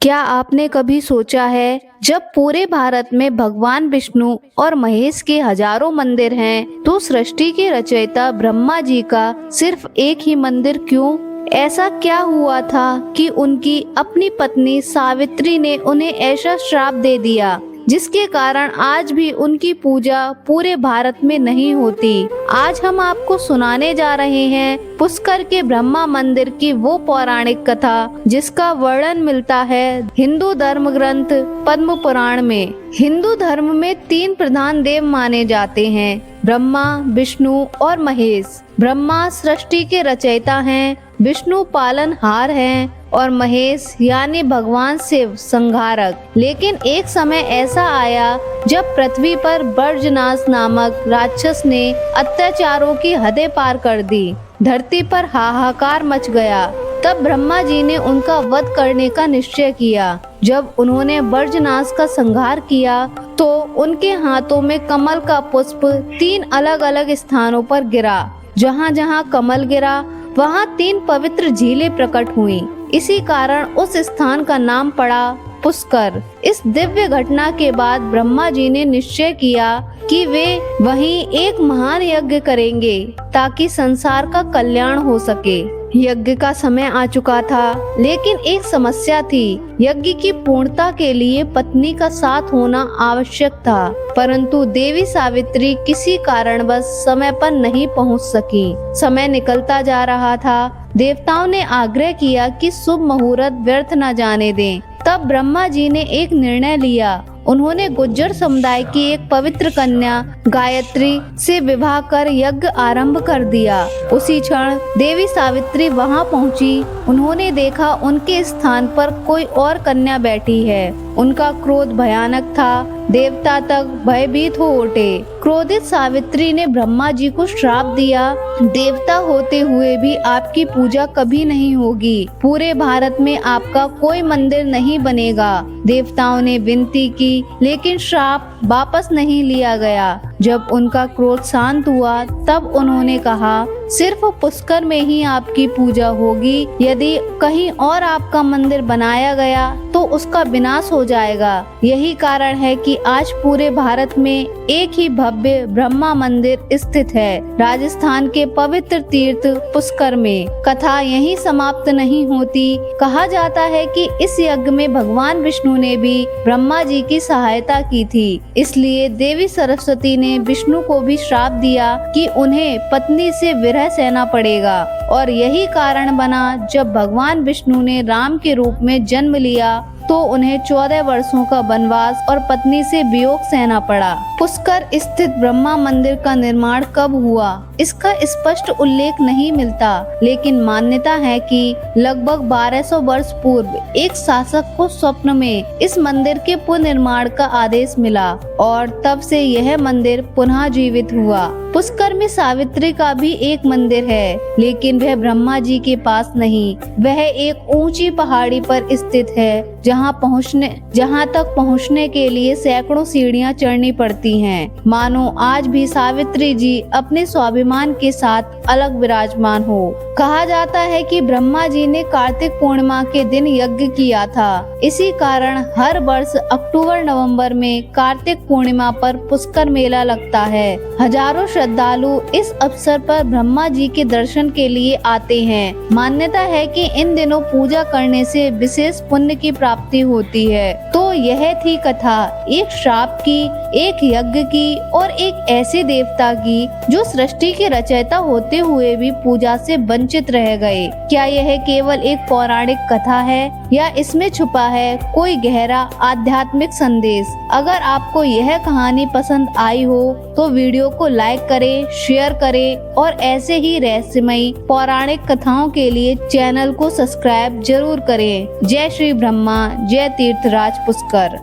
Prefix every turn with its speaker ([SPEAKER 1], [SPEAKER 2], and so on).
[SPEAKER 1] क्या आपने कभी सोचा है, जब पूरे भारत में भगवान विष्णु और महेश के हजारों मंदिर हैं, तो सृष्टि के रचयिता ब्रह्मा जी का सिर्फ एक ही मंदिर क्यों? ऐसा क्या हुआ था कि उनकी अपनी पत्नी सावित्री ने उन्हें ऐसा श्राप दे दिया, जिसके कारण आज भी उनकी पूजा पूरे भारत में नहीं होती। आज हम आपको सुनाने जा रहे हैं पुष्कर के ब्रह्मा मंदिर की वो पौराणिक कथा, जिसका वर्णन मिलता है हिंदू धर्म ग्रंथ पद्म पुराण में। हिंदू धर्म में तीन प्रधान देव माने जाते हैं, ब्रह्मा, विष्णु और महेश। ब्रह्मा सृष्टि के रचयिता हैं, विष्णु पालनहार हैं और महेश यानी भगवान शिव संहारक। लेकिन एक समय ऐसा आया जब पृथ्वी पर बर्जनास नामक राक्षस ने अत्याचारों की हदें पार कर दी। धरती पर हाहाकार मच गया। तब ब्रह्मा जी ने उनका वध करने का निश्चय किया। जब उन्होंने बर्जनास का संहार किया तो उनके हाथों में कमल का पुष्प 3 अलग अलग स्थानों पर गिरा। जहाँ जहाँ कमल गिरा वहाँ 3 पवित्र झीलें प्रकट हुईं। इसी कारण उस स्थान का नाम पड़ा पुष्कर। इस दिव्य घटना के बाद ब्रह्मा जी ने निश्चय किया कि वे वहीं एक महान यज्ञ करेंगे ताकि संसार का कल्याण हो सके। यज्ञ का समय आ चुका था, लेकिन एक समस्या थी। यज्ञ की पूर्णता के लिए पत्नी का साथ होना आवश्यक था, परंतु देवी सावित्री किसी कारणवश समय पर नहीं पहुंच सकी। समय निकलता जा रहा था। देवताओं ने आग्रह किया कि शुभ मुहूर्त व्यर्थ न जाने दें। तब ब्रह्मा जी ने एक निर्णय लिया। उन्होंने गुज्जर समुदाय की एक पवित्र कन्या गायत्री से विवाह कर यज्ञ आरंभ कर दिया। उसी क्षण देवी सावित्री वहां पहुंची। उन्होंने देखा उनके स्थान पर कोई और कन्या बैठी है। उनका क्रोध भयानक था। देवता तक भयभीत हो उठे। क्रोधित सावित्री ने ब्रह्मा जी को श्राप दिया, देवता होते हुए भी आपकी पूजा कभी नहीं होगी। पूरे भारत में आपका कोई मंदिर नहीं बनेगा। देवताओं ने विनती की, लेकिन श्राप वापस नहीं लिया गया। जब उनका क्रोध शांत हुआ तब उन्होंने कहा, सिर्फ पुष्कर में ही आपकी पूजा होगी। यदि कहीं और आपका मंदिर बनाया गया तो उसका विनाश हो जाएगा। यही कारण है कि आज पूरे भारत में एक ही भव्य ब्रह्मा मंदिर स्थित है, राजस्थान के पवित्र तीर्थ पुष्कर में। कथा यहीं समाप्त नहीं होती। कहा जाता है कि इस यज्ञ में भगवान विष्णु ने भी ब्रह्मा जी की सहायता की थी। इसलिए देवी सरस्वती ने विष्णु को भी श्राप दिया कि उन्हें पत्नी से विरह सहना पड़ेगा। और यही कारण बना, जब भगवान विष्णु ने राम के रूप में जन्म लिया तो उन्हें 14 वर्षों का वनवास और पत्नी से वियोग सहना पड़ा। पुष्कर स्थित ब्रह्मा मंदिर का निर्माण कब हुआ, इसका स्पष्ट उल्लेख नहीं मिलता, लेकिन मान्यता है कि लगभग 1200 वर्ष पूर्व एक शासक को स्वप्न में इस मंदिर के पुनर्निर्माण का आदेश मिला और तब से यह मंदिर पुनः जीवित हुआ। पुष्कर में सावित्री का भी एक मंदिर है, लेकिन वह ब्रह्मा जी के पास नहीं। वह एक ऊंची पहाड़ी पर स्थित है, जहाँ तक पहुँचने के लिए सैकड़ों सीढ़ियाँ चढ़नी पड़ती हैं। मानो आज भी सावित्री जी अपने स्वाभिमान के साथ अलग विराजमान हो। कहा जाता है कि ब्रह्मा जी ने कार्तिक पूर्णिमा के दिन यज्ञ किया था। इसी कारण हर वर्ष अक्टूबर-नवंबर में कार्तिक पूर्णिमा पर पुष्कर मेला लगता है। हजारों श्रद्धालु इस अवसर पर ब्रह्मा जी के दर्शन के लिए आते हैं। मान्यता है कि इन दिनों पूजा करने से विशेष पुण्य की प्राप्ति होती है। तो यह थी कथा, एक श्राप की, एक यज्ञ की और एक ऐसे देवता की जो सृष्टि के रचयिता होते हुए भी पूजा से वंचित रह गए। क्या यह केवल एक पौराणिक कथा है या इसमें छुपा है कोई गहरा आध्यात्मिक संदेश? अगर आपको यह कहानी पसंद आई हो तो वीडियो को लाइक करें, शेयर करें और ऐसे ही रहस्यमयी पौराणिक कथाओं के लिए चैनल को सब्सक्राइब जरूर करें। जय श्री ब्रह्मा, जय तीर्थराज पुष्कर।